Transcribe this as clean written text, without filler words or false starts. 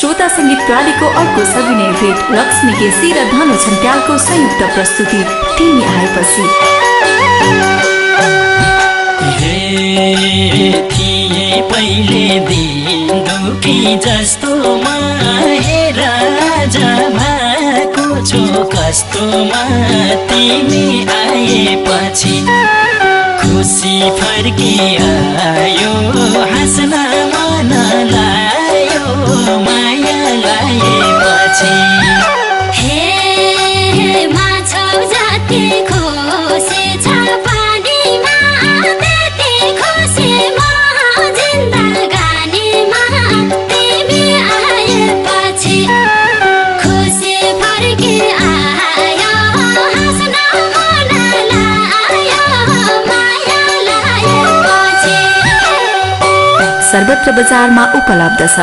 श्रोता संगीत प्रणालीको अर्को सविनय भेट लक्ष्मी केसी र धनु छन्त्यालको संयुक्त प्रस्तुति तिमी आएपछि। थिए पहिले दिन दुखी जस्तो हेर जमाको छु कस्तोमा तिमी आएपछि खुसी फर्की आयो हाँस्न मन लायो माया लाएपछि। हे माछौ जाति खुसी छ पानीमा त्यति खुसी म जिन्दगानीमा तिमी आएपछि खुसी फर्की आयो हाँस्न मन लायो माया लाएपछि। सर्वत्र बजारमा उपलब्ध छ।